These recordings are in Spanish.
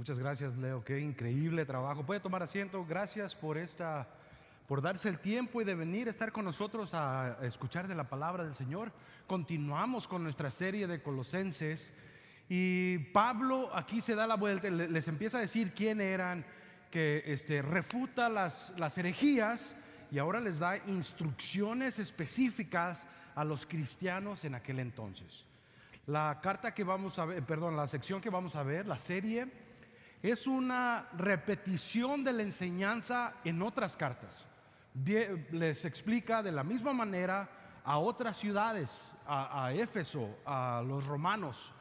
Muchas gracias, Leo. Qué increíble trabajo. Puede tomar asiento. Gracias por darse el tiempo y de venir a estar con nosotros a escuchar de la palabra del Señor. Continuamos con nuestra serie de Colosenses y Pablo aquí se da la vuelta, les empieza a decir quién eran, que refuta las herejías y ahora les da instrucciones específicas a los cristianos en aquel entonces. La carta que vamos a ver, perdón, la sección que vamos a ver, la serie, es una repetición de la enseñanza en otras cartas. Les explica de la misma manera a otras ciudades, a Éfeso, a los romanos,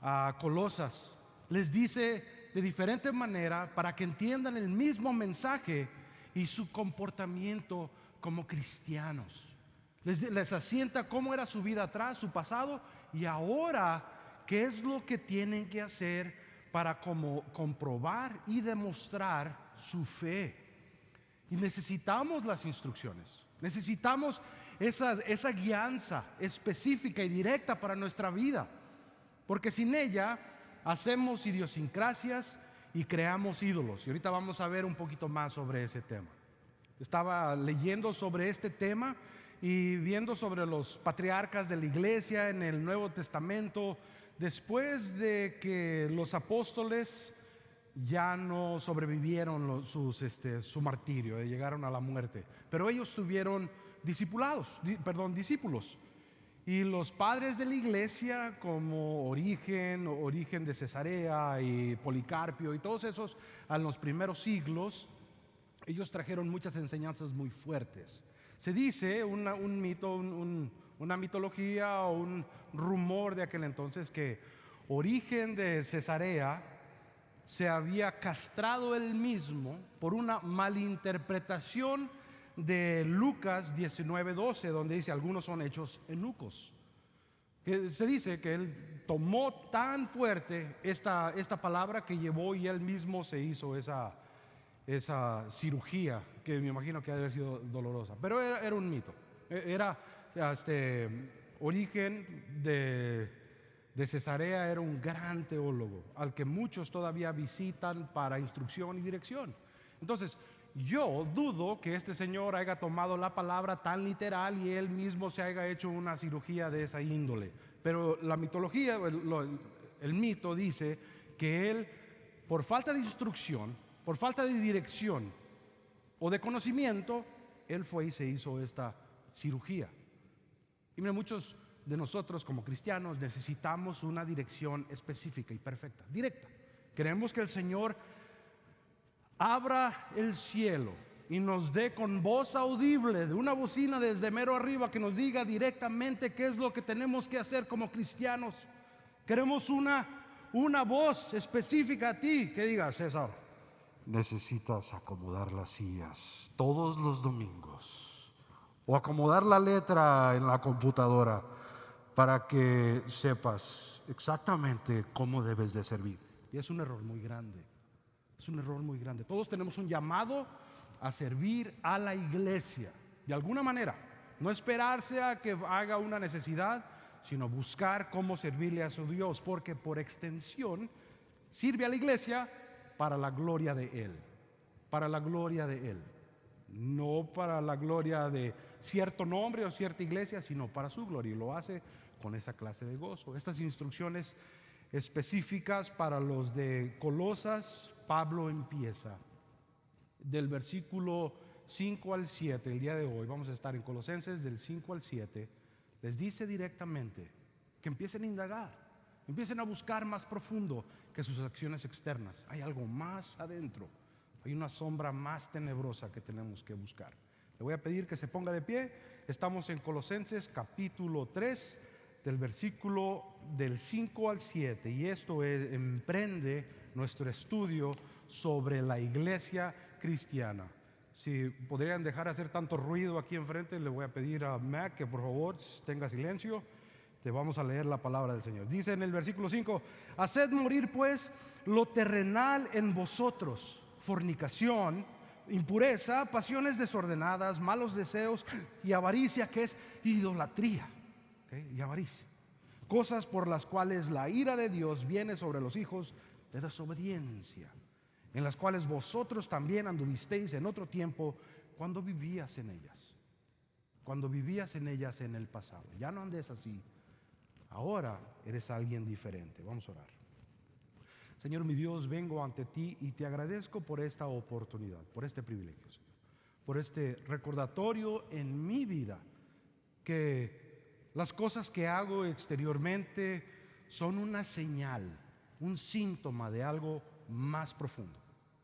a Colosas. Les dice de diferente manera para que entiendan el mismo mensaje y su comportamiento como cristianos. Les asienta cómo era su vida atrás, su pasado, y ahora qué es lo que tienen que hacer para comprobar y demostrar su fe. Y necesitamos las instrucciones, necesitamos esa guianza específica y directa para nuestra vida, porque sin ella hacemos idiosincrasias y creamos ídolos. Y ahorita vamos a ver un poquito más sobre ese tema. Estaba leyendo sobre este tema y viendo sobre los patriarcas de la iglesia en el Nuevo Testamento. Después de que los apóstoles ya no sobrevivieron su martirio, llegaron a la muerte, pero ellos tuvieron discípulos. Y los padres de la iglesia como Origen de Cesarea y Policarpio y todos esos en los primeros siglos, ellos trajeron muchas enseñanzas muy fuertes. Se dice un mito, una mitología o un rumor de aquel entonces que Origen de Cesarea se había castrado él mismo por una malinterpretación de Lucas 19:12, donde dice algunos son hechos eunucos. Que se dice que él tomó tan fuerte esta palabra que llevó y él mismo se hizo esa cirugía, que me imagino que ha de haber sido dolorosa, pero era un mito. Era Origen de Cesarea era un gran teólogo al que muchos todavía visitan para instrucción y dirección. Entonces yo dudo que este señor haya tomado la palabra tan literal y él mismo se haya hecho una cirugía de esa índole, pero la mitología, el mito dice que él, por falta de instrucción, por falta de dirección o de conocimiento, él fue y se hizo esta cirugía. Y mira, muchos de nosotros como cristianos necesitamos una dirección específica y perfecta, directa. Queremos que el Señor abra el cielo y nos dé con voz audible de una bocina desde mero arriba que nos diga directamente qué es lo que tenemos que hacer como cristianos. Queremos una voz específica a ti que diga: César, necesitas acomodar las sillas todos los domingos o acomodar la letra en la computadora para que sepas exactamente cómo debes de servir. Y es un error muy grande. Es un error muy grande. Todos tenemos un llamado a servir a la iglesia de alguna manera. No esperarse a que haga una necesidad, sino buscar cómo servirle a su Dios, porque por extensión sirve a la iglesia para la gloria de Él. Para la gloria de Él. No para la gloria de cierto nombre o cierta iglesia, sino para su gloria. Y lo hace con esa clase de gozo. Estas instrucciones específicas para los de Colosas, Pablo empieza del versículo 5 al 7. El día de hoy vamos a estar en Colosenses del 5 al 7. Les dice directamente que empiecen a indagar, empiecen a buscar más profundo que sus acciones externas. Hay algo más adentro, hay una sombra más tenebrosa que tenemos que buscar. Le voy a pedir que se ponga de pie. Estamos en Colosenses capítulo 3, del versículo del 5 al 7, y esto emprende nuestro estudio sobre la iglesia cristiana. Si podrían dejar de hacer tanto ruido aquí enfrente, le voy a pedir a Mac que por favor tenga silencio. Te vamos a leer la palabra del Señor. Dice en el versículo 5: haced morir pues lo terrenal en vosotros: fornicación, impureza, pasiones desordenadas, malos deseos y avaricia, que es idolatría. Y avaricia, cosas por las cuales la ira de Dios viene sobre los hijos de desobediencia, en las cuales vosotros también anduvisteis en otro tiempo cuando vivías en ellas. Cuando vivías en ellas en el pasado. Ya no andes así. Ahora eres alguien diferente. Vamos a orar. Señor mi Dios, vengo ante ti y te agradezco por esta oportunidad, por este privilegio, Señor, por este recordatorio en mi vida que las cosas que hago exteriormente son una señal, un síntoma de algo más profundo,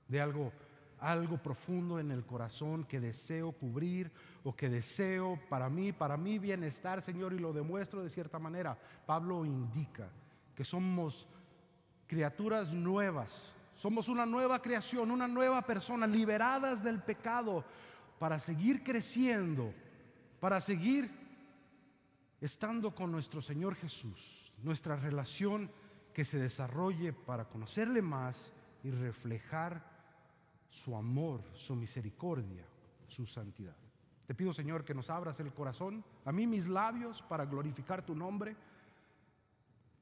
de algo profundo en el corazón que deseo cubrir o que deseo para mi bienestar, Señor, y lo demuestro de cierta manera. Pablo indica que somos criaturas nuevas, somos una nueva creación, una nueva persona, liberadas del pecado para seguir creciendo, para seguir estando con nuestro Señor Jesús, nuestra relación que se desarrolle para conocerle más y reflejar su amor, su misericordia, su santidad. Te pido, Señor, que nos abras el corazón, a mí mis labios para glorificar tu nombre,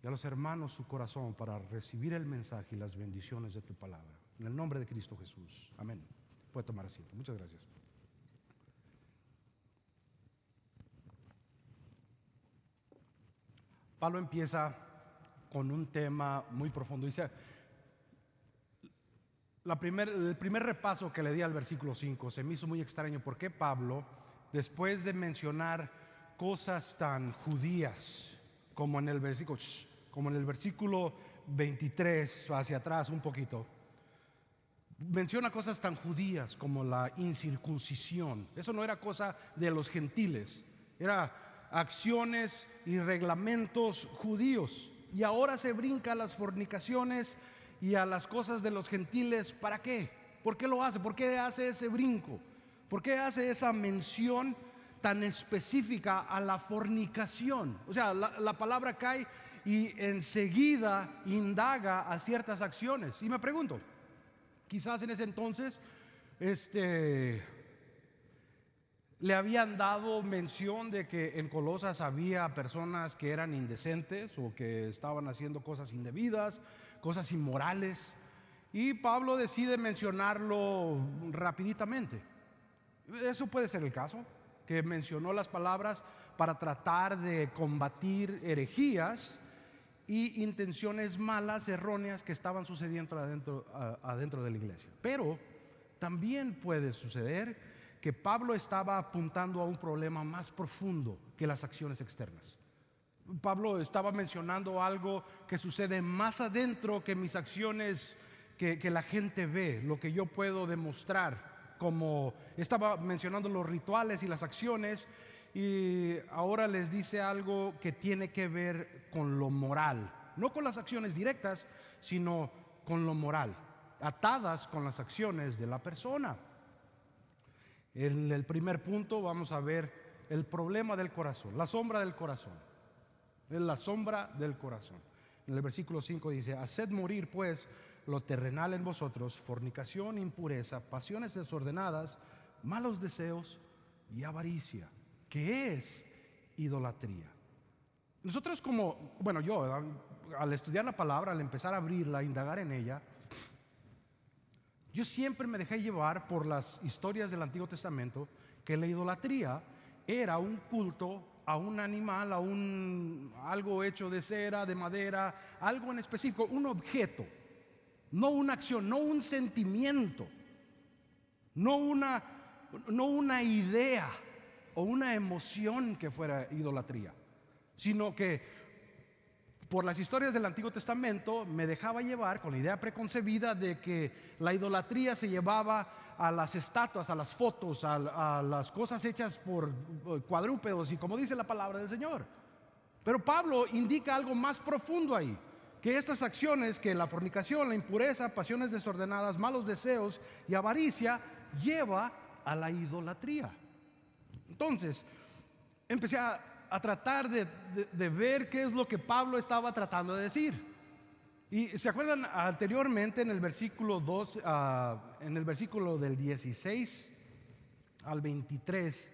y a los hermanos su corazón para recibir el mensaje y las bendiciones de tu palabra. En el nombre de Cristo Jesús. Amén. Puede tomar asiento. Muchas gracias. Pablo empieza con un tema muy profundo. Dice, el primer repaso que le di al versículo 5 se me hizo muy extraño. ¿Por qué Pablo, después de mencionar cosas tan judías como en el versículo 23 hacia atrás un poquito, menciona cosas tan judías como la incircuncisión? Eso no era cosa de los gentiles, era acciones y reglamentos judíos, y ahora se brinca a las fornicaciones y a las cosas de los gentiles. ¿Para qué? ¿Por qué lo hace? ¿Por qué hace ese brinco? ¿Por qué hace esa mención tan específica a la fornicación? O sea, la palabra cae y enseguida indaga a ciertas acciones. Y me pregunto, quizás en ese entonces le habían dado mención de que en Colosas había personas que eran indecentes o que estaban haciendo cosas indebidas, cosas inmorales, y Pablo decide mencionarlo rapiditamente. Eso puede ser el caso, que mencionó las palabras para tratar de combatir herejías y intenciones malas, erróneas que estaban sucediendo adentro de la iglesia. Pero también puede suceder que Pablo estaba apuntando a un problema más profundo que las acciones externas. Pablo estaba mencionando algo que sucede más adentro que mis acciones que la gente ve, lo que yo puedo demostrar. Como estaba mencionando los rituales y las acciones, y ahora les dice algo que tiene que ver con lo moral, no con las acciones directas, sino con lo moral, atadas con las acciones de la persona. En el primer punto vamos a ver el problema del corazón, la sombra del corazón. Es la sombra del corazón. En el versículo 5 dice: haced morir pues lo terrenal en vosotros, fornicación, impureza, pasiones desordenadas, malos deseos y avaricia, que es idolatría. Nosotros yo al estudiar la palabra, al empezar a abrirla, a indagar en ella, yo siempre me dejé llevar por las historias del Antiguo Testamento, que la idolatría era un culto a un animal, algo hecho de cera, de madera, algo en específico, un objeto, no una acción, no un sentimiento, no una idea o una emoción que fuera idolatría, sino que por las historias del Antiguo Testamento me dejaba llevar con la idea preconcebida de que la idolatría se llevaba a las estatuas, a las fotos, a las cosas hechas por cuadrúpedos, y como dice la palabra del Señor. Pero Pablo indica algo más profundo ahí, que estas acciones, que la fornicación, la impureza, pasiones desordenadas, malos deseos y avaricia, lleva a la idolatría. Entonces empecé a tratar de ver qué es lo que Pablo estaba tratando de decir. Y se acuerdan anteriormente en el versículo 2, en el versículo del 16 al 23,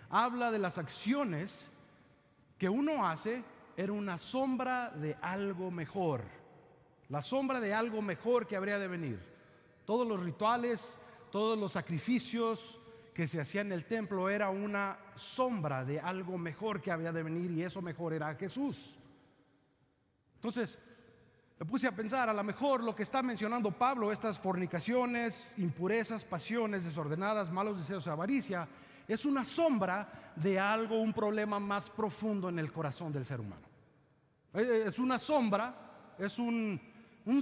habla de las acciones que uno hace en una sombra de algo mejor. la sombra de algo mejor que habría de venir. Todos los rituales, todos los sacrificios que se hacían en el templo era una sombra de algo mejor que había de venir, y eso mejor era Jesús. Entonces me puse a pensar, a lo mejor lo que está mencionando Pablo, estas fornicaciones, impurezas, pasiones desordenadas, malos deseos y avaricia, es una sombra de algo, un problema más profundo en el corazón del ser humano. Es una sombra, es un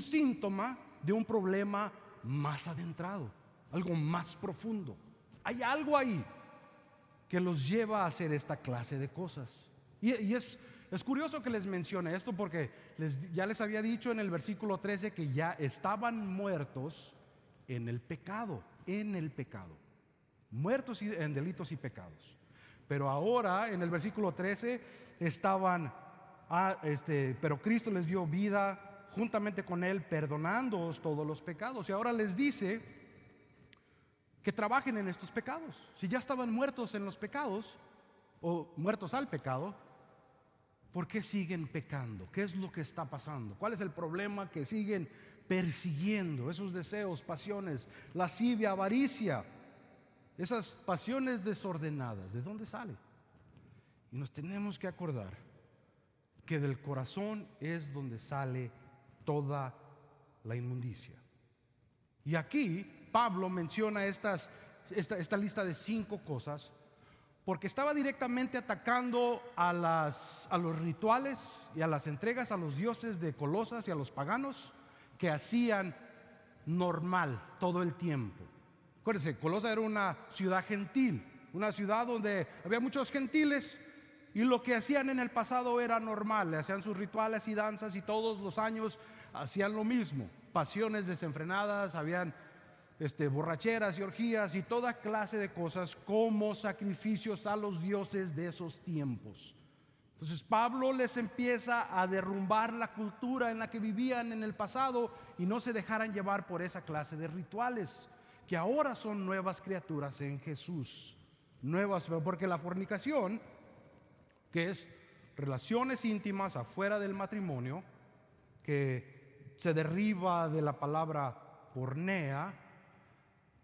síntoma de un problema más adentrado, algo más profundo. Hay algo ahí que los lleva a hacer esta clase de cosas. Y es curioso que les mencione esto, porque ya les había dicho en el versículo 13 que ya estaban muertos en el pecado, muertos en delitos y pecados. Pero ahora en el versículo 13 pero Cristo les dio vida juntamente con Él, perdonándoos todos los pecados. Y ahora les dice que trabajen en estos pecados. Si ya estaban muertos en los pecados, o muertos al pecado, ¿por qué siguen pecando? ¿Qué es lo que está pasando? ¿Cuál es el problema que siguen persiguiendo? Esos deseos, pasiones, lascivia, avaricia, esas pasiones desordenadas, ¿de dónde sale? Y nos tenemos que acordar que del corazón es donde sale toda la inmundicia. Y aquí Pablo menciona esta lista de 5 cosas, porque estaba directamente atacando a los rituales y a las entregas a los dioses de Colosas y a los paganos que hacían normal todo el tiempo. Acuérdense, Colosas era una ciudad gentil, una ciudad donde había muchos gentiles, y lo que hacían en el pasado era normal. Le hacían sus rituales y danzas, y todos los años hacían lo mismo. Pasiones desenfrenadas, habían borracheras y orgías y toda clase de cosas como sacrificios a los dioses de esos tiempos. Entonces Pablo les empieza a derrumbar la cultura en la que vivían en el pasado, y no se dejaran llevar por esa clase de rituales, que ahora son nuevas criaturas en Jesús. Nuevas, porque la fornicación, que es relaciones íntimas afuera del matrimonio, que se deriva de la palabra pornea,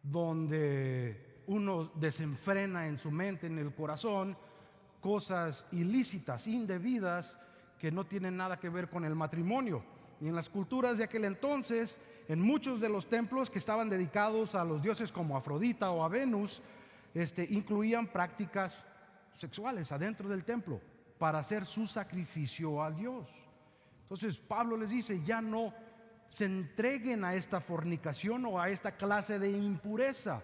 donde uno desenfrena en su mente, en el corazón, cosas ilícitas, indebidas, que no tienen nada que ver con el matrimonio. Y en las culturas de aquel entonces, en muchos de los templos que estaban dedicados a los dioses como Afrodita o a Venus, incluían prácticas sexuales adentro del templo para hacer su sacrificio a Dios. Entonces Pablo les dice, ya no se entreguen a esta fornicación o a esta clase de impureza.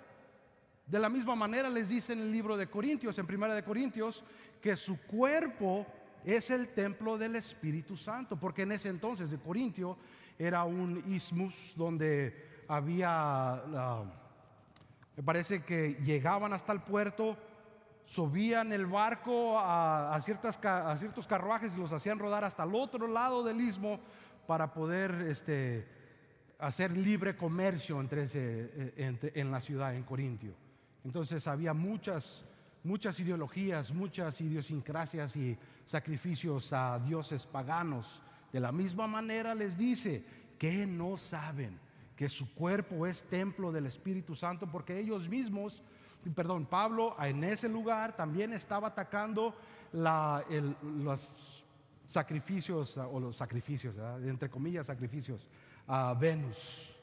De la misma manera les dice en el libro de Corintios, en Primera de Corintios, que su cuerpo es el templo del Espíritu Santo, porque en ese entonces de Corintio era un isthmus donde había, me parece que llegaban hasta el puerto, subían el barco a ciertos carruajes y los hacían rodar hasta el otro lado del istmo para poder hacer libre comercio en la ciudad, en Corintio. Entonces había muchas ideologías, muchas idiosincrasias y sacrificios a dioses paganos. De la misma manera les dice que no saben que su cuerpo es templo del Espíritu Santo, porque ellos mismos, Pablo en ese lugar también estaba atacando los sacrificios, entre comillas sacrificios a Venus,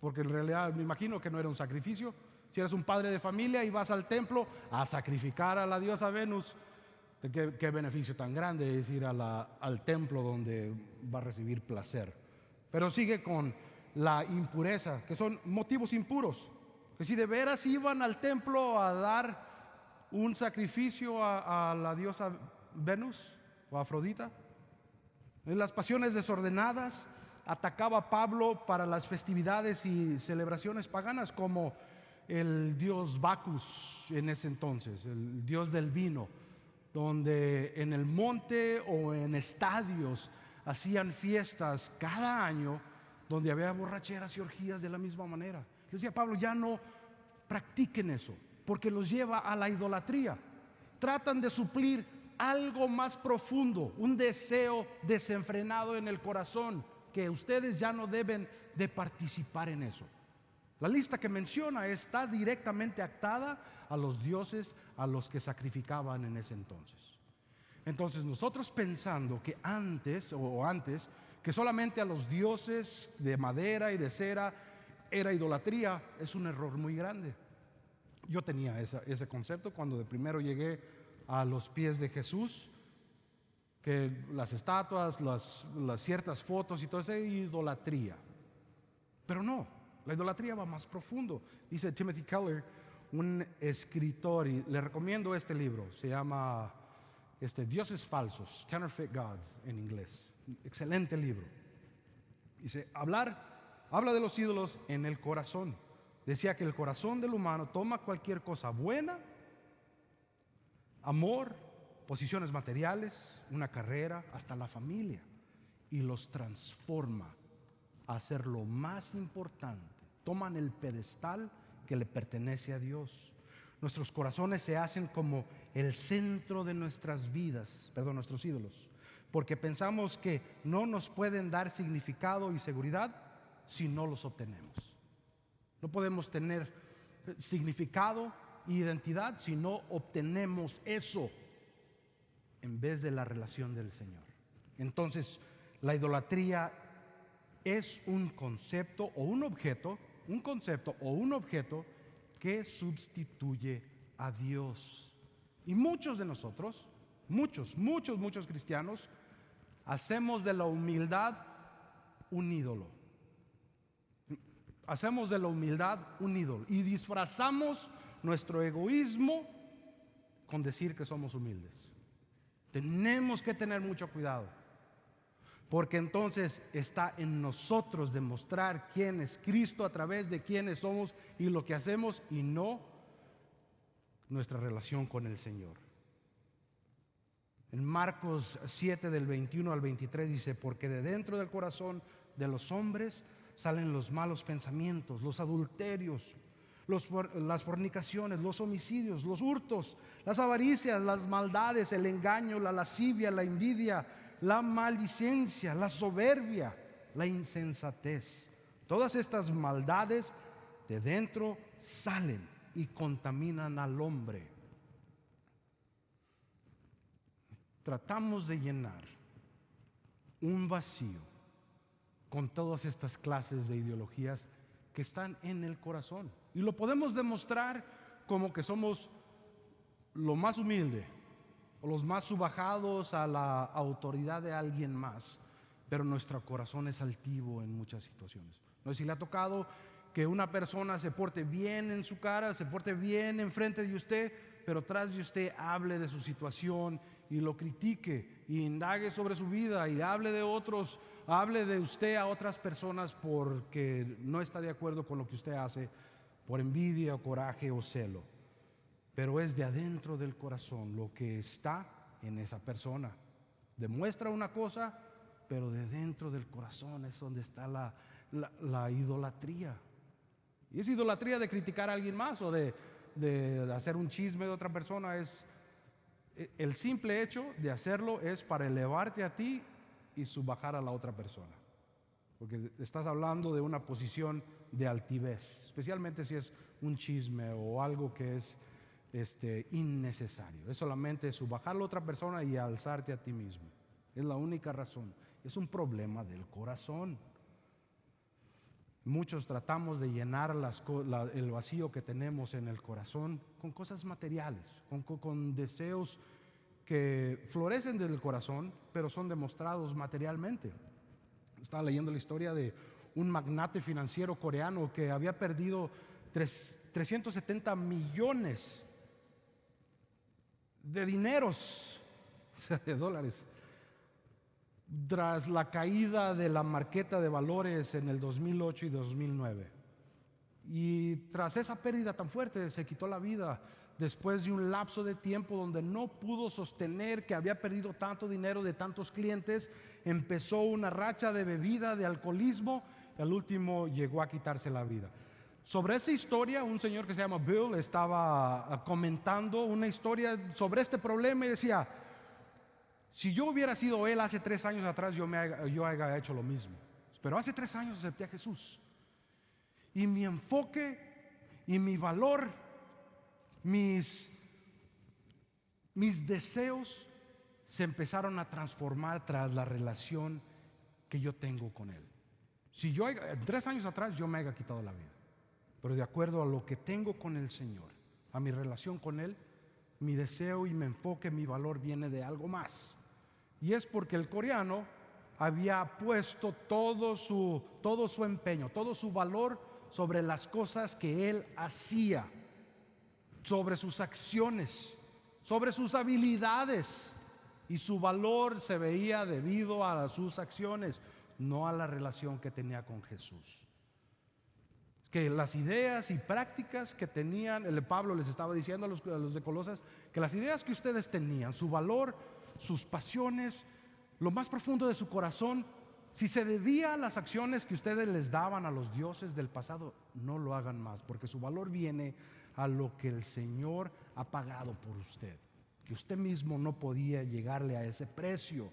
porque en realidad me imagino que no era un sacrificio. Si eres un padre de familia y vas al templo a sacrificar a la diosa Venus, ¿qué beneficio tan grande es ir al templo donde va a recibir placer? Pero sigue con la impureza, que son motivos impuros, que si de veras iban al templo a dar un sacrificio a la diosa Venus o Afrodita. En las pasiones desordenadas atacaba Pablo para las festividades y celebraciones paganas, como el dios Bacchus en ese entonces, el dios del vino, donde en el monte o en estadios hacían fiestas cada año donde había borracheras y orgías de la misma manera. Decía Pablo, ya no practiquen eso, porque los lleva a la idolatría. Tratan de suplir algo más profundo, un deseo desenfrenado en el corazón, que ustedes ya no deben de participar en eso. La lista que menciona está directamente atada a los dioses a los que sacrificaban en ese entonces. Entonces nosotros pensando que antes, que solamente a los dioses de madera y de cera era idolatría, es un error muy grande. Yo tenía ese concepto cuando de primero llegué a los pies de Jesús, que las estatuas, las ciertas fotos y todo eso es idolatría. Pero no, la idolatría va más profundo. Dice Timothy Keller, un escritor, y le recomiendo este libro, se llama Dioses Falsos, Counterfeit Gods en inglés. Excelente libro. Dice, habla de los ídolos en el corazón. Decía que el corazón del humano toma cualquier cosa buena, amor, posiciones materiales, una carrera, hasta la familia, y los transforma a ser lo más importante. Toman el pedestal que le pertenece a Dios. Nuestros corazones se hacen como el centro de nuestras vidas, nuestros ídolos, porque pensamos que no nos pueden dar significado y seguridad si no los obtenemos. No podemos tener significado e identidad si no obtenemos eso en vez de la relación del Señor. Entonces, la idolatría es un concepto o un objeto que sustituye a Dios. Y muchos de nosotros, muchos cristianos, hacemos de la humildad un ídolo. Hacemos de la humildad un ídolo y disfrazamos nuestro egoísmo con decir que somos humildes. Tenemos que tener mucho cuidado, porque entonces está en nosotros demostrar quién es Cristo a través de quiénes somos y lo que hacemos, y no nuestra relación con el Señor. En Marcos 7 del 21 al 23 dice, porque de dentro del corazón de los hombres salen los malos pensamientos, los adulterios, las fornicaciones, los homicidios, los hurtos, las avaricias, las maldades, el engaño, la lascivia, la envidia, la maldicencia, la soberbia, la insensatez. Todas estas maldades de dentro salen y contaminan al hombre. Tratamos de llenar un vacío con todas estas clases de ideologías que están en el corazón, y lo podemos demostrar como que somos lo más humilde o los más subajados a la autoridad de alguien más, pero nuestro corazón es altivo en muchas situaciones. No sé si le ha tocado que una persona se porte bien en su cara, se porte bien enfrente de usted, pero tras de usted hable de su situación y lo critique y indague sobre su vida y hable de otros, hable de usted a otras personas porque no está de acuerdo con lo que usted hace, por envidia o coraje o celo. Pero es de adentro del corazón lo que está en esa persona. Demuestra una cosa, pero de dentro del corazón es donde está la idolatría. Y es idolatría de criticar a alguien más o de hacer un chisme de otra persona. Es el simple hecho de hacerlo es para elevarte a ti y subajar a la otra persona, porque estás hablando de una posición de altivez, especialmente si es un chisme o algo que es innecesario. Es solamente subajar a la otra persona y alzarte a ti mismo. Es la única razón. Es un problema del corazón. Muchos tratamos de llenar el vacío que tenemos en el corazón con cosas materiales, con deseos que florecen del corazón, pero son demostrados materialmente. Estaba leyendo la historia de un magnate financiero coreano que había perdido 370 millones de dineros, de dólares, tras la caída de la marqueta de valores en el 2008 y 2009. Y tras esa pérdida tan fuerte se quitó la vida después de un lapso de tiempo donde no pudo sostener que había perdido tanto dinero de tantos clientes. Empezó una racha de bebida, de alcoholismo, y al último llegó a quitarse la vida. Sobre esa historia, un señor que se llama Bill estaba comentando una historia sobre este problema y decía: si yo hubiera sido él hace 3 años atrás, yo haya hecho lo mismo. Pero hace 3 años acepté a Jesús. Y mi enfoque y mi valor, mis deseos se empezaron a transformar tras la relación que yo tengo con Él. Si yo 3 años atrás yo me haya quitado la vida, pero de acuerdo a lo que tengo con el Señor, a mi relación con Él, mi deseo y mi enfoque, mi valor viene de algo más. Y es porque el coreano había puesto todo su empeño, todo su valor sobre las cosas que él hacía, sobre sus acciones, sobre sus habilidades, y su valor se veía debido a sus acciones, no a la relación que tenía con Jesús. Que las ideas y prácticas que tenían, el Pablo les estaba diciendo a los de Colosas, que las ideas que ustedes tenían, su valor, sus pasiones, lo más profundo de su corazón, si se debía a las acciones que ustedes les daban a los dioses del pasado, no lo hagan más, porque su valor viene a lo que el Señor ha pagado por usted, que usted mismo no podía llegarle a ese precio.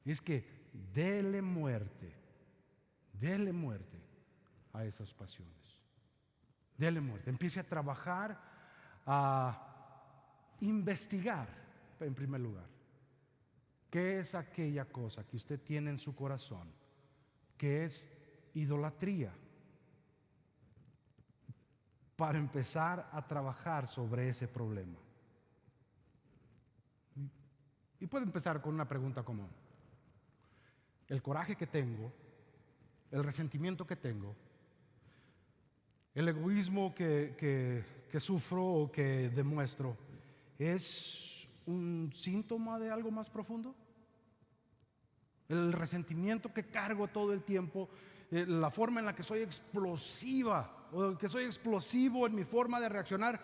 Es que dele muerte a esas pasiones. Dele muerte. Empiece a trabajar, a investigar, en primer lugar, qué es aquella cosa que usted tiene en su corazón, que es idolatría, para empezar a trabajar sobre ese problema. Y puede empezar con una pregunta común. El coraje que tengo, el resentimiento que tengo, el egoísmo que sufro o que demuestro, ¿es un síntoma de algo más profundo? El resentimiento que cargo todo el tiempo, la forma en la que soy explosiva o que soy explosivo en mi forma de reaccionar,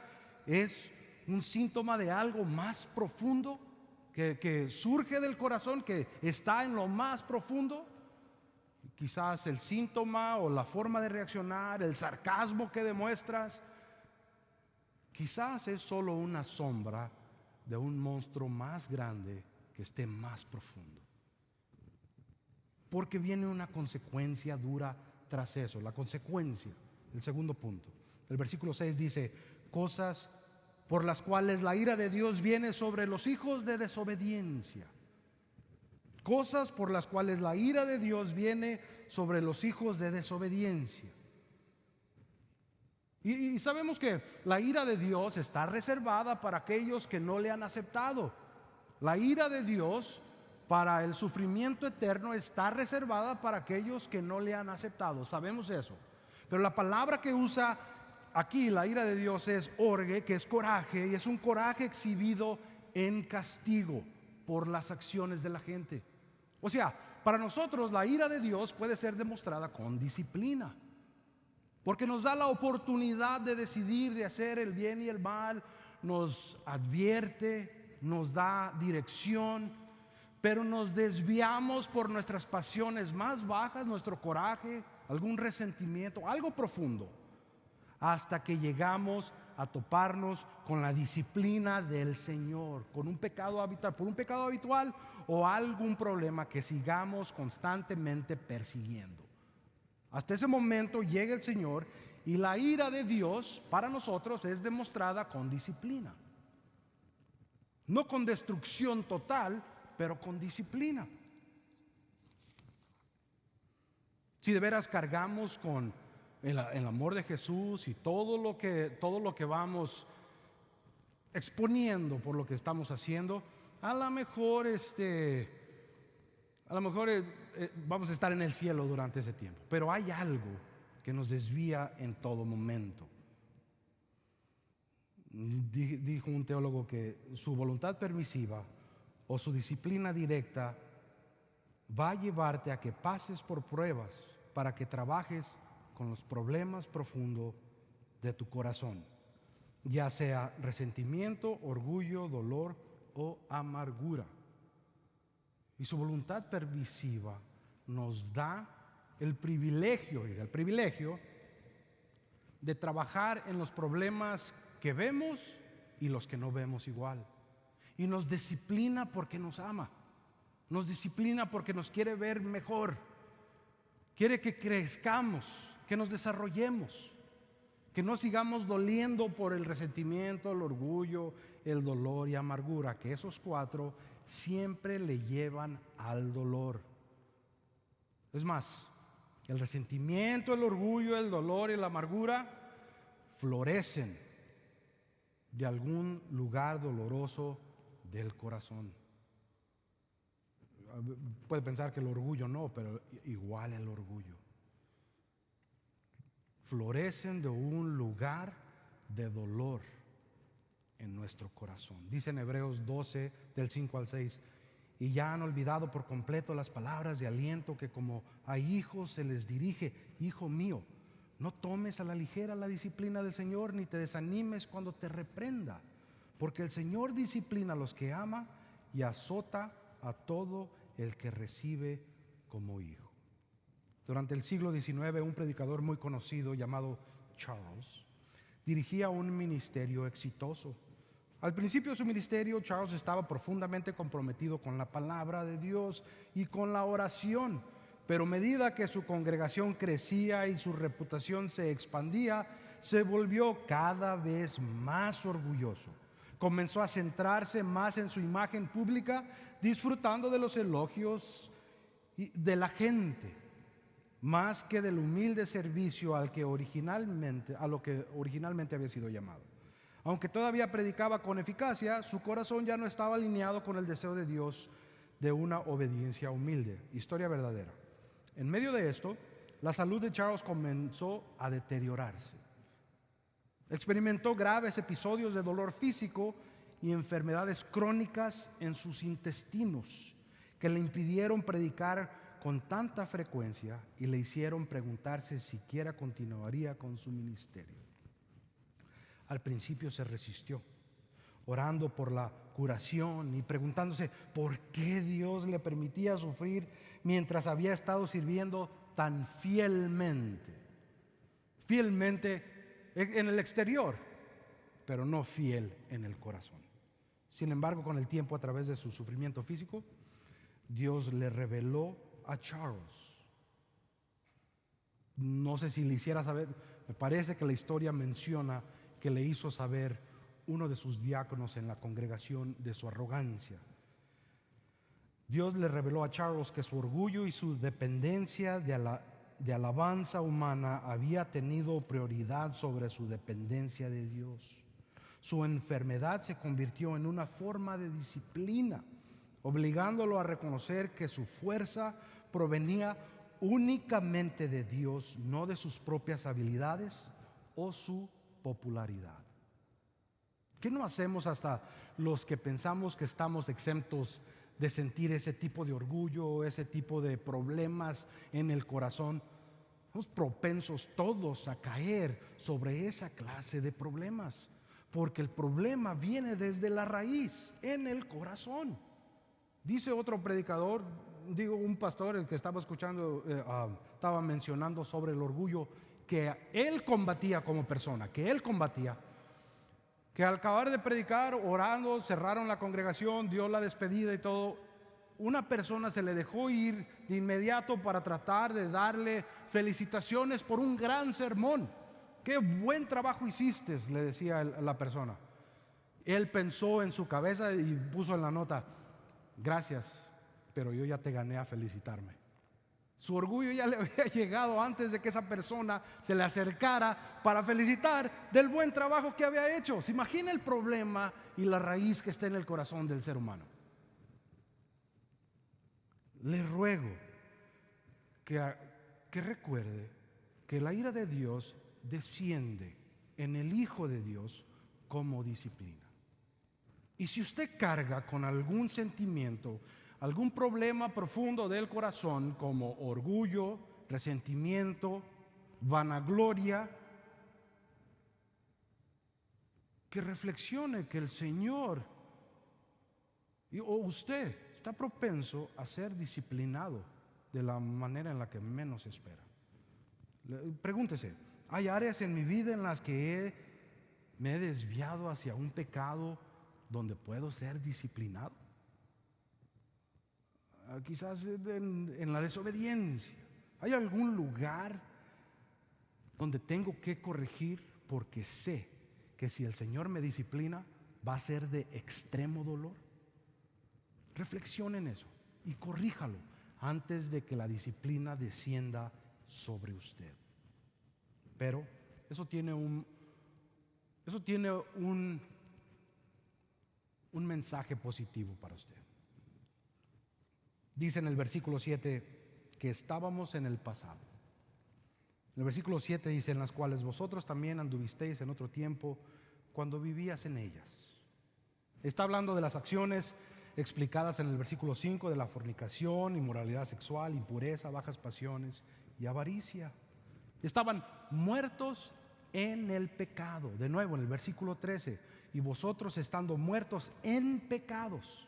¿es un síntoma de algo más profundo que surge del corazón, que está en lo más profundo? Quizás el síntoma o la forma de reaccionar, el sarcasmo que demuestras, quizás es solo una sombra de un monstruo más grande que esté más profundo. Porque viene una consecuencia dura tras eso. La consecuencia, el segundo punto. El versículo 6 dice: cosas por las cuales la ira de Dios viene sobre los hijos de desobediencia. Cosas por las cuales la ira de Dios viene sobre los hijos de desobediencia. Y sabemos que la ira de Dios está reservada para aquellos que no le han aceptado. La ira de Dios para el sufrimiento eterno está reservada para aquellos que no le han aceptado. Sabemos eso. Pero la palabra que usa aquí la ira de Dios es orge, que es coraje, y es un coraje exhibido en castigo por las acciones de la gente. O sea, para nosotros la ira de Dios puede ser demostrada con disciplina, porque nos da la oportunidad de decidir, de hacer el bien y el mal, nos advierte, nos da dirección, pero nos desviamos por nuestras pasiones más bajas, nuestro coraje, algún resentimiento, algo profundo, hasta que llegamos a toparnos con la disciplina del Señor, con un pecado habitual, por un pecado habitual o algún problema que sigamos constantemente persiguiendo. Hasta ese momento llega el Señor y la ira de Dios para nosotros es demostrada con disciplina. No con destrucción total, pero con disciplina. Si de veras cargamos con el amor de Jesús y todo lo que vamos exponiendo por lo que estamos haciendo, a lo mejor vamos a estar en el cielo durante ese tiempo. Pero hay algo que nos desvía en todo momento. Dijo un teólogo que su voluntad permisiva o su disciplina directa va a llevarte a que pases por pruebas para que trabajes con los problemas profundos de tu corazón, ya sea resentimiento, orgullo, dolor o amargura. Y su voluntad permisiva nos da el privilegio de trabajar en los problemas que vemos y los que no vemos igual. Y nos disciplina porque nos ama, nos disciplina porque nos quiere ver mejor. Quiere que crezcamos, que nos desarrollemos, que no sigamos doliendo por el resentimiento, el orgullo, el dolor y amargura, que esos cuatro siempre le llevan al dolor. Es más, el resentimiento, el orgullo, el dolor y la amargura florecen de algún lugar doloroso del corazón. Puede pensar que el orgullo no, pero igual el orgullo. Florecen de un lugar de dolor en nuestro corazón. Dice en Hebreos 12, del 5 al 6, y ya han olvidado por completo las palabras de aliento que como a hijos se les dirige: hijo mío, no tomes a la ligera la disciplina del Señor, ni te desanimes cuando te reprenda, porque el Señor disciplina a los que ama y azota a todo el que recibe como hijo. Durante el siglo XIX, un predicador muy conocido llamado Charles dirigía un ministerio exitoso. Al principio de su ministerio, Charles estaba profundamente comprometido con la palabra de Dios y con la oración, pero a medida que su congregación crecía y su reputación se expandía, se volvió cada vez más orgulloso. Comenzó a centrarse más en su imagen pública, disfrutando de los elogios de la gente, más que del humilde servicio a lo que originalmente había sido llamado. Aunque todavía predicaba con eficacia, su corazón ya no estaba alineado con el deseo de Dios de una obediencia humilde. Historia verdadera. En medio de esto, la salud de Charles comenzó a deteriorarse. Experimentó graves episodios de dolor físico y enfermedades crónicas en sus intestinos que le impidieron predicar con tanta frecuencia y le hicieron preguntarse si siquiera continuaría con su ministerio. Al principio se resistió, orando por la curación y preguntándose por qué Dios le permitía sufrir mientras había estado sirviendo tan fielmente en el exterior, pero no fiel en el corazón. Sin embargo, con el tiempo, a través de su sufrimiento físico, Dios le reveló a Charles. No sé si le hiciera saber, me parece que la historia menciona que le hizo saber uno de sus diáconos en la congregación de su arrogancia. Dios le reveló a Charles que su orgullo y su dependencia de alabanza humana había tenido prioridad sobre su dependencia de Dios. Su enfermedad se convirtió en una forma de disciplina, obligándolo a reconocer que su fuerza provenía únicamente de Dios, no de sus propias habilidades o su popularidad. ¿Qué no hacemos hasta los que pensamos que estamos exentos de sentir ese tipo de orgullo, ese tipo de problemas en el corazón? Somos propensos todos a caer sobre esa clase de problemas, porque el problema viene desde la raíz, en el corazón. Dice otro predicador, un pastor, el que estaba escuchando, estaba mencionando sobre el orgullo que él combatía como persona, que al acabar de predicar, orando, cerraron la congregación, dio la despedida y todo, una persona se le dejó ir de inmediato para tratar de darle felicitaciones por un gran sermón. Qué buen trabajo hiciste, le decía la persona. Él pensó en su cabeza y puso en la nota: gracias, pero yo ya te gané a felicitarme. Su orgullo ya le había llegado antes de que esa persona se le acercara para felicitar del buen trabajo que había hecho. ¿Se imagina el problema y la raíz que está en el corazón del ser humano? Le ruego que recuerde que la ira de Dios desciende en el Hijo de Dios como disciplina. Y si usted carga con algún sentimiento, algún problema profundo del corazón, como orgullo, resentimiento, vanagloria, que reflexione que el Señor o usted está propenso a ser disciplinado de la manera en la que menos espera. Pregúntese: ¿hay áreas en mi vida en las que me he desviado hacia un pecado donde puedo ser disciplinado? Quizás en la desobediencia, ¿Hay algún lugar donde tengo que corregir? Porque sé que si el Señor me disciplina, va a ser de extremo dolor. Reflexione en eso y corríjalo antes de que la disciplina descienda sobre usted. Pero eso tiene un mensaje positivo para usted. Dice en el versículo 7 que estábamos en el pasado. En el versículo 7 dice: en las cuales vosotros también anduvisteis en otro tiempo, cuando vivías en ellas. Está hablando de las acciones explicadas en el versículo 5, de la fornicación, inmoralidad sexual, impureza, bajas pasiones y avaricia. Estaban muertos en el pecado. De nuevo en el versículo 13: y vosotros estando muertos en pecados,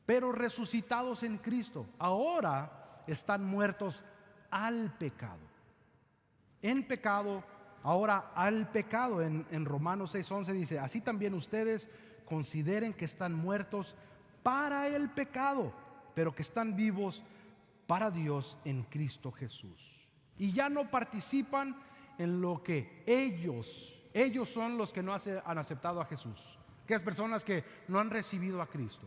pero resucitados en Cristo, ahora están muertos al pecado. En pecado, ahora al pecado. En Romanos 6:11 dice: así también ustedes consideren que están muertos para el pecado, pero que están vivos para Dios en Cristo Jesús. Y ya no participan en lo que ellos son los que no han aceptado a Jesús. Aquellas personas que no han recibido a Cristo,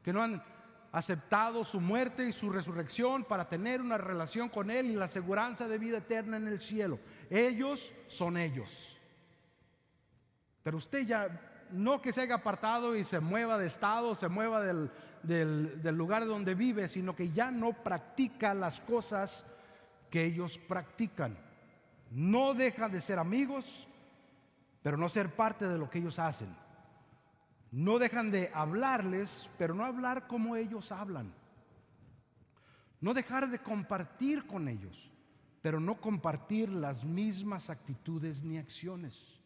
que no han aceptado su muerte y su resurrección para tener una relación con Él y la aseguranza de vida eterna en el cielo. Ellos son ellos. Pero usted ya no que se haya apartado y se mueva de estado, se mueva del lugar donde vive, sino que ya no practica las cosas que ellos practican. No deja de ser amigos, pero no ser parte de lo que ellos hacen. No dejan de hablarles, pero no hablar como ellos hablan. No dejar de compartir con ellos, pero no compartir las mismas actitudes ni acciones.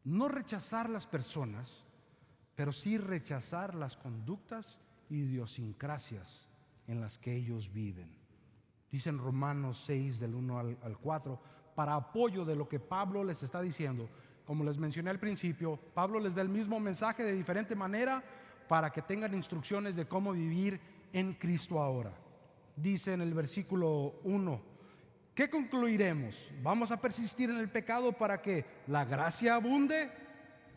No rechazar las personas, pero sí rechazar las conductas y idiosincrasias en las que ellos viven. Dice en Romanos 6 del 1 al 4, para apoyo de lo que Pablo les está diciendo. Como les mencioné al principio, Pablo les da el mismo mensaje de diferente manera para que tengan instrucciones de cómo vivir en Cristo ahora. Dice en el versículo 1: ¿qué concluiremos? ¿Vamos a persistir en el pecado para que la gracia abunde?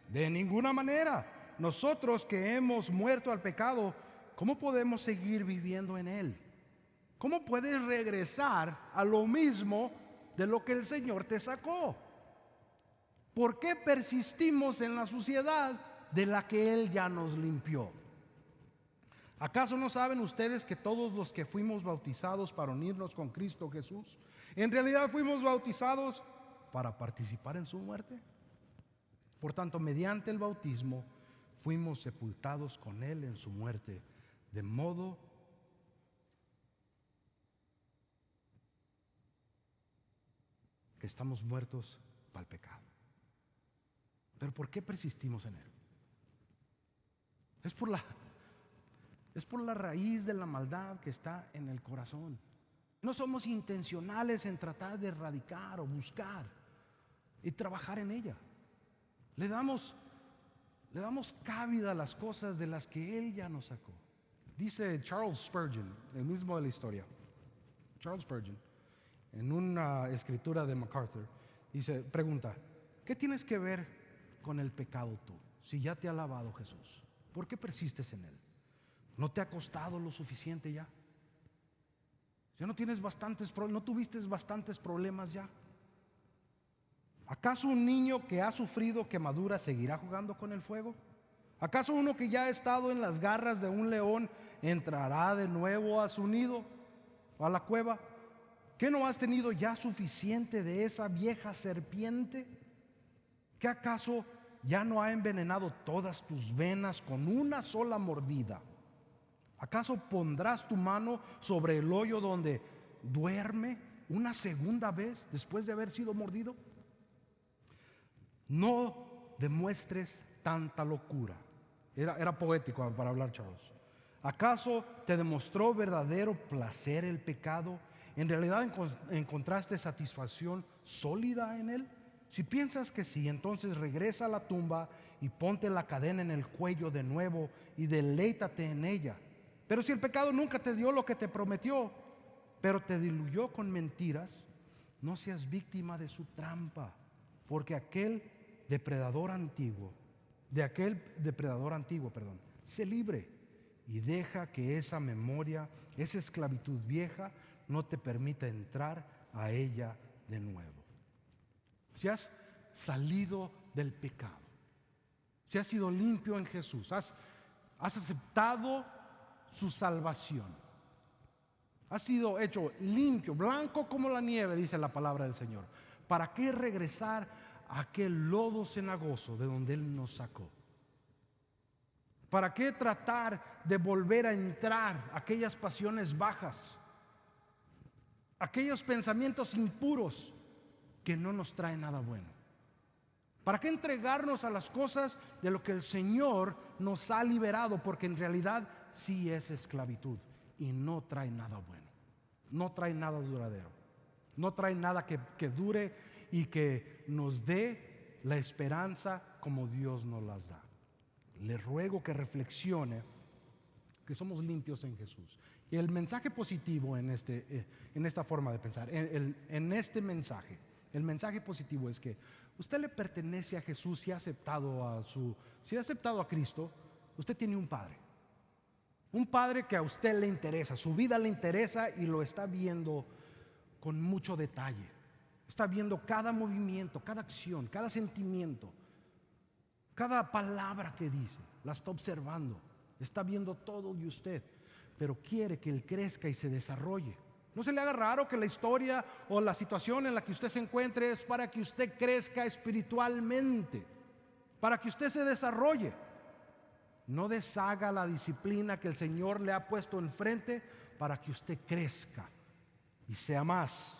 De ninguna manera. Nosotros que hemos muerto al pecado, ¿cómo podemos seguir viviendo en él? ¿Cómo puedes regresar a lo mismo de lo que el Señor te sacó? ¿Por qué persistimos en la suciedad de la que Él ya nos limpió? ¿Acaso no saben ustedes que todos los que fuimos bautizados para unirnos con Cristo Jesús, en realidad fuimos bautizados para participar en su muerte? Por tanto, mediante el bautismo fuimos sepultados con Él en su muerte, de modo que estamos muertos para el pecado. ¿Pero por qué persistimos en él? Es por la raíz de la maldad que está en el corazón. No somos intencionales en tratar de erradicar o buscar y trabajar en ella. Le damos cabida a las cosas de las que Él ya nos sacó. Dice Charles Spurgeon, el mismo de la historia, Charles Spurgeon, en una escritura de MacArthur, pregunta: ¿qué tienes que ver con el pecado tú, si ya te ha lavado Jesús? ¿Por qué persistes en él? ¿No te ha costado lo suficiente ya? ¿Ya no tuviste bastantes problemas ya? ¿Acaso un niño que ha sufrido quemadura seguirá jugando con el fuego? ¿Acaso uno que ya ha estado en las garras de un león entrará de nuevo a su nido, a la cueva? ¿Qué no has tenido ya suficiente de esa vieja serpiente? ¿Qué acaso ya no ha envenenado todas tus venas con una sola mordida? ¿Acaso pondrás tu mano sobre el hoyo donde duerme una segunda vez después de haber sido mordido? No demuestres tanta locura. Era poético para hablar Charles. ¿Acaso te demostró verdadero placer el pecado? ¿En realidad encontraste satisfacción sólida en él? Si piensas que sí, entonces regresa a la tumba y ponte la cadena en el cuello de nuevo y deleítate en ella. Pero si el pecado nunca te dio lo que te prometió, pero te diluyó con mentiras, no seas víctima de su trampa, porque de aquel depredador antiguo, sé libre y deja que esa memoria, esa esclavitud vieja, no te permita entrar a ella de nuevo. Si has salido del pecado, si has sido limpio en Jesús, has aceptado su salvación, has sido hecho limpio, blanco como la nieve, dice la palabra del Señor. ¿Para qué regresar a aquel lodo cenagoso de donde Él nos sacó? ¿Para qué tratar de volver a entrar a aquellas pasiones bajas, aquellos pensamientos impuros que no nos traen nada bueno? ¿Para qué entregarnos a las cosas de lo que el Señor nos ha liberado? Porque en realidad sí es esclavitud y no trae nada bueno, no trae nada duradero, no trae nada que dure y que nos dé la esperanza como Dios nos las da. Le ruego que reflexione que somos limpios en Jesús. Y el mensaje positivo en esta forma de pensar, en este mensaje, el mensaje positivo es que usted le pertenece a Jesús. Si ha aceptado a Cristo, usted tiene un Padre que a usted le interesa, su vida le interesa y lo está viendo con mucho detalle. Está viendo cada movimiento, cada acción, cada sentimiento, cada palabra que dice, la está observando, está viendo todo de usted, pero quiere que Él crezca y se desarrolle. No se le haga raro que la historia o la situación en la que usted se encuentre es para que usted crezca espiritualmente, para que usted se desarrolle. No deshaga la disciplina que el Señor le ha puesto enfrente para que usted crezca y sea más.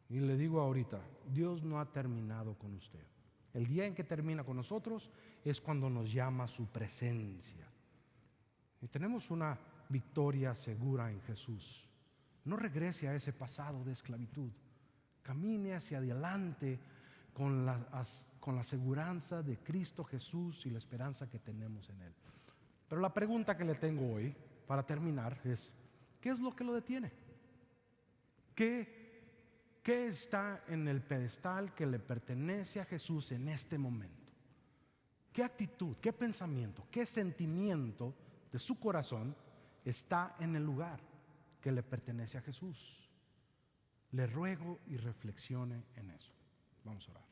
Y le digo ahorita, Dios no ha terminado con usted. El día en que termina con nosotros es cuando nos llama a su presencia. Y tenemos una victoria segura en Jesús. No regrese a ese pasado de esclavitud. Camine hacia adelante con la seguranza de Cristo Jesús y la esperanza que tenemos en Él. Pero la pregunta que le tengo hoy, para terminar, es: ¿qué es lo que lo detiene? ¿Qué está en el pedestal que le pertenece a Jesús en este momento? ¿Qué actitud, qué pensamiento, qué sentimiento de su corazón está en el lugar que le pertenece a Jesús? Le ruego y reflexione en eso. Vamos a orar.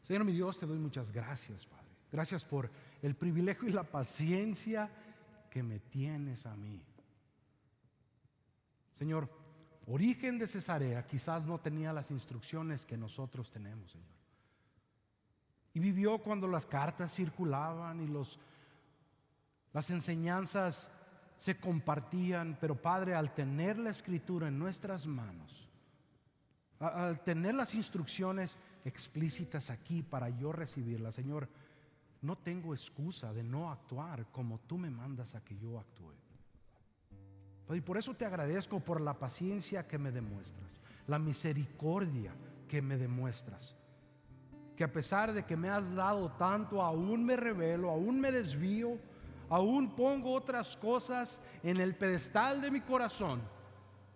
Señor mi Dios, te doy muchas gracias, Padre. Gracias por el privilegio y la paciencia que me tienes a mí. Señor, Origen de Cesarea quizás no tenía las instrucciones que nosotros tenemos, Señor. Y vivió cuando las cartas circulaban y las enseñanzas se compartían. Pero Padre, al tener la Escritura en nuestras manos, al tener las instrucciones explícitas aquí para yo recibirlas, Señor, no tengo excusa de no actuar como tú me mandas a que yo actúe. Y por eso te agradezco por la paciencia que me demuestras, la misericordia que me demuestras, que a pesar de que me has dado tanto, aún me rebelo, aún me desvío, aún pongo otras cosas en el pedestal de mi corazón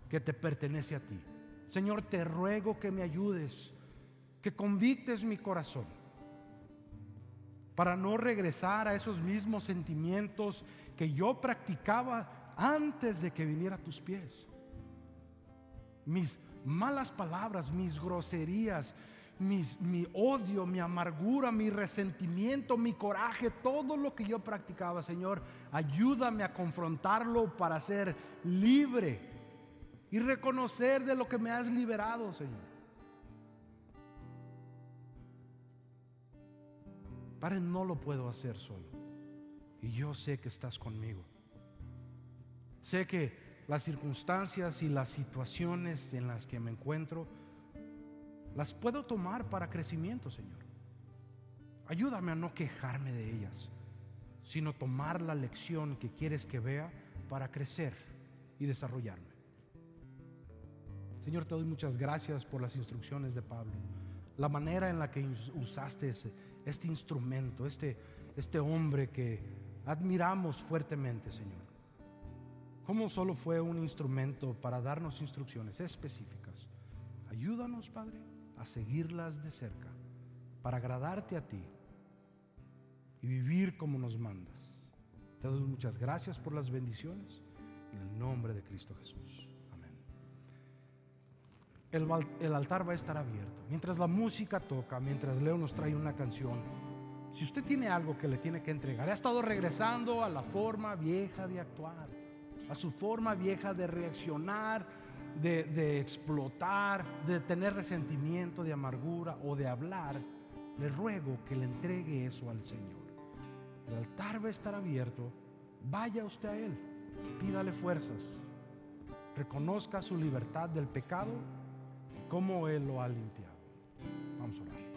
que te pertenece a ti. Señor, te ruego que me ayudes, que convictes mi corazón para no regresar a esos mismos sentimientos que yo practicaba antes de que viniera a tus pies. Mis malas palabras, mis groserías, mi odio, mi amargura, mi resentimiento, mi coraje, todo lo que yo practicaba, Señor, ayúdame a confrontarlo para ser libre y reconocer de lo que me has liberado, Señor. Padre, no lo puedo hacer solo, y yo sé que estás conmigo. Sé que las circunstancias y las situaciones en las que me encuentro las puedo tomar para crecimiento, Señor. Ayúdame a no quejarme de ellas, sino tomar la lección que quieres que vea para crecer y desarrollarme. Señor, te doy muchas gracias por las instrucciones de Pablo, la manera en la que usaste este instrumento, este hombre que admiramos fuertemente, Señor, cómo solo fue un instrumento para darnos instrucciones específicas. Ayúdanos, Padre, a seguirlas de cerca para agradarte a ti y vivir como nos mandas. Te doy muchas gracias por las bendiciones en el nombre de Cristo Jesús. Amén. El altar va a estar abierto. Mientras la música toca, mientras Leo nos trae una canción, si usted tiene algo que le tiene que entregar, ha estado regresando a la forma vieja de actuar, a su forma vieja de reaccionar, de explotar, de tener resentimiento, de amargura o de hablar, le ruego que le entregue eso al Señor. El altar va a estar abierto. Vaya usted a Él, pídale fuerzas, reconozca su libertad del pecado, cómo Él lo ha limpiado. Vamos a orar.